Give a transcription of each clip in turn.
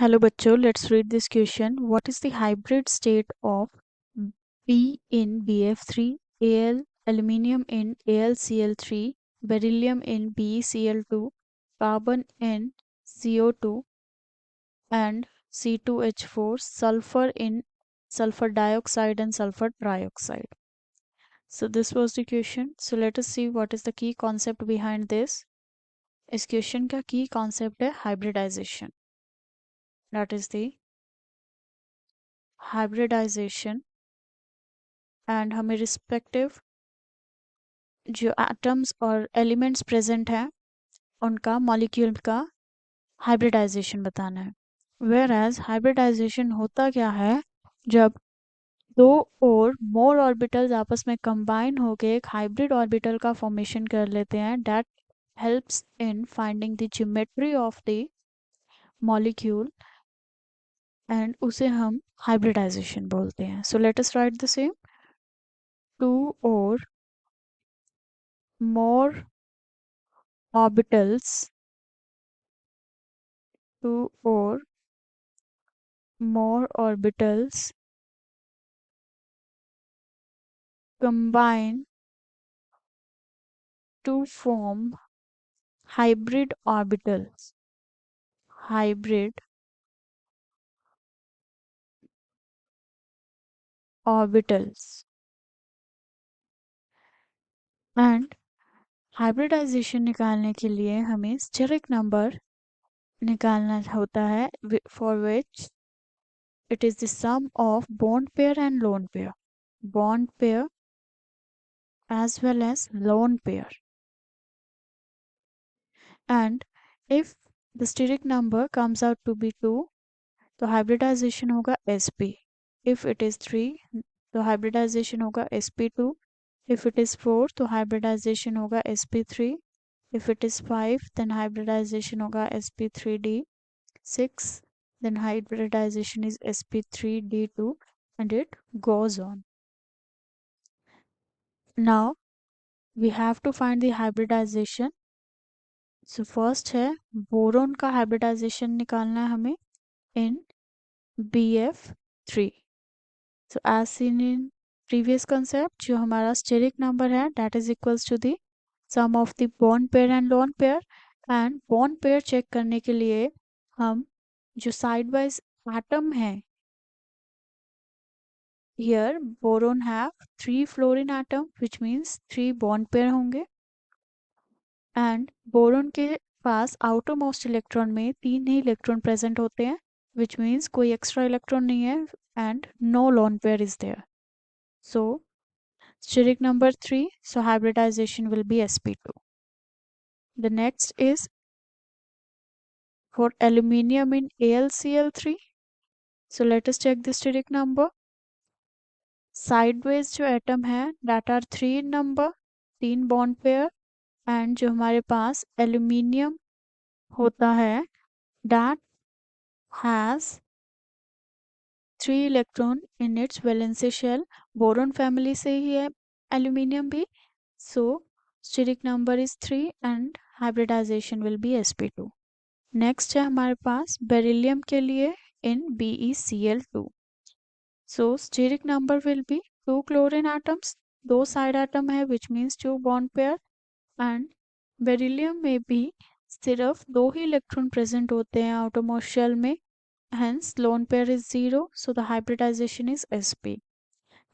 Hello बच्चों, let's read this question. What is the hybrid state of B in BF3, Al aluminium in AlCl3, beryllium in BeCl2, carbon in CO2 and C2H4, sulfur in sulfur dioxide and sulfur trioxide. So this was the question. So let us see what is the key concept behind this. इस question का की concept है hybridization. That is the hybridization and हमें respective जो atoms और elements present हैं उनका molecule का हाइब्रिडाइजेशन बताना है. वेयर एज हाइब्रिडाइजेशन होता क्या है, जब दो और मोर ऑर्बिटल्स आपस में कंबाइन होकर एक हाइब्रिड ऑर्बिटल का फॉर्मेशन कर लेते हैं. That helps in finding the geometry of the molecule and उसे हम हाइब्रिडाइजेशन बोलते हैं. So let us write the same. Two or more orbitals, two or more orbitals combine to form hybrid orbitals. Hybrid orbitals. And hybridization निकालने के लिए हमें steric number निकालना होता है, for which it is the sum of bond pair and lone pair. Bond pair as well as lone pair. And if the steric number comes out to be 2, तो hybridization होगा sp. If it is 3 तो hybridization होगा sp2. If it is 4 तो hybridization होगा sp3. If it is 5 then hybridization होगा sp3d. 6 then hybridization is sp3d2 and it goes on. Now we have to find the hybridization. So first है boron का hybridization निकालना है हमें in BF3. So as seen in previous concept, जो हमारा steric number है that is equals to the sum of the bond pair and lone pair. and bond pair check करने के लिए हम जो side wise atom है, here boron have 3 fluorine atom which means 3 bond pair होंगे. and boron के पास outermost electron में 3 ही electron present होते हैं which means कोई extra electron नहीं है and no lone pair is there. So steric number 3, so hybridization will be sp2. The next is for aluminium in AlCl3. So let us check the steric number. Sideways जो atom है that are 3 in number, 3 bond pair. and जो हमारे पास aluminium होता है that has 3 electron in its valency shell. boron family से ही है aluminium भी. So steric number is 3 and hybridization will be sp2. Next है हमारे पास बेरिलियम के लिए in BeCl2. So steric number will be 2 chlorine atoms, 2 side atom है which means 2 bond pair. and beryllium में भी सिर्फ 2 ही इलेक्ट्रॉन प्रेजेंट होते हैं outermost shell में, hence lone pair is 0, so the hybridization is sp.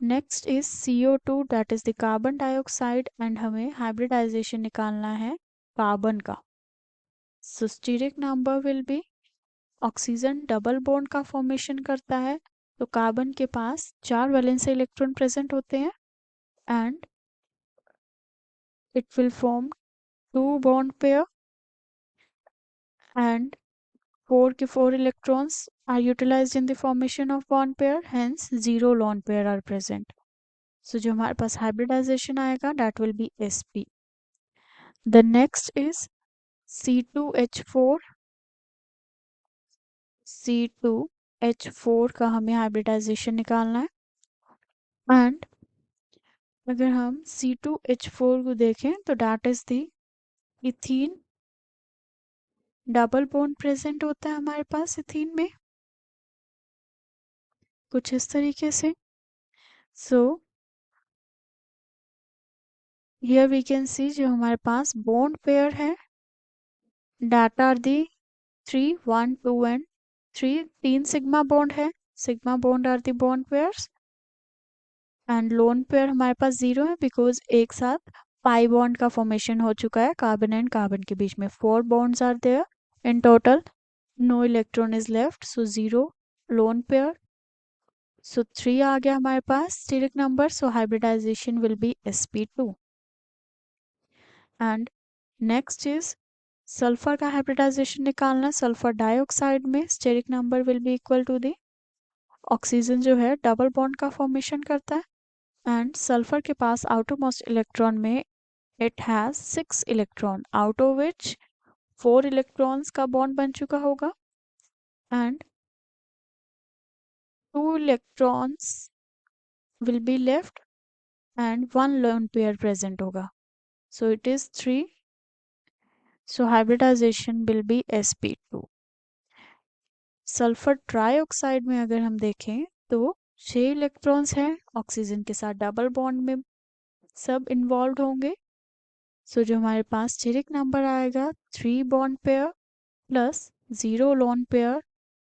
Next is CO2 that is the carbon dioxide and हमें hybridization निकालना है कार्बन का. So steric number will be, oxygen double bond का formation करता है तो carbon के पास 4 वैलेंस इलेक्ट्रॉन प्रेजेंट होते हैं and it will form 2 bond pair and 4 के 4 electrons are utilized in the formation of bond pair, hence 0 lone pair are present. So जो हमारे पास hybridization आएगा that will be sp. The next is C2H4. C2H4 का हमें hybridization निकालना है and अगर हम C2H4 को देखें तो that is the ethene double bond present होता है हमारे पास इथीन में कुछ इस तरीके से। So here we can see जो हमारे पास बॉन्ड पेयर है दैट आर दी 3 1 2 एंड 3 तीन सिग्मा बॉन्ड है। Sigma bond are the bond pairs and lone pair हमारे पास 0 है बिकॉज एक साथ पाई बॉन्ड का फॉर्मेशन हो चुका है कार्बन एंड कार्बन के बीच में। 4 bonds are there in total, no electron is left, so 0 lone pair. So 3 आ गया हमारे पास steric number, so hybridization will be sp2। And next is sulphur का हाइब्रिडाइजेशन निकालना। सल्फर डाइऑक्साइड में steric number will be equal to the oxygen जो है double bond का फॉर्मेशन करता है एंड सल्फर के पास आउटर मोस्ट इलेक्ट्रॉन में it has 6 electron out of which 4 electrons का बॉन्ड बन चुका होगा and 2 electrons will be left and one lone pair present होगा, so it is 3, so hybridization will be sp2। Sulphur trioxide में अगर हम देखें तो 6 इलेक्ट्रॉन्स हैं ऑक्सीजन के साथ डबल बॉन्ड में सब इन्वॉल्व होंगे, सो जो हमारे पास स्टेरिक नंबर आएगा 3 bond pair plus 0 lone pair,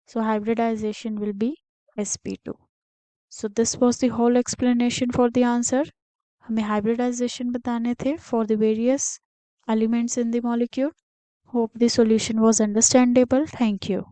so hybridization will be sp2। So this was the whole explanation for the answer। हमें hybridization बताने थे for the various elements in the molecule। Hope the solution was understandable। Thank you।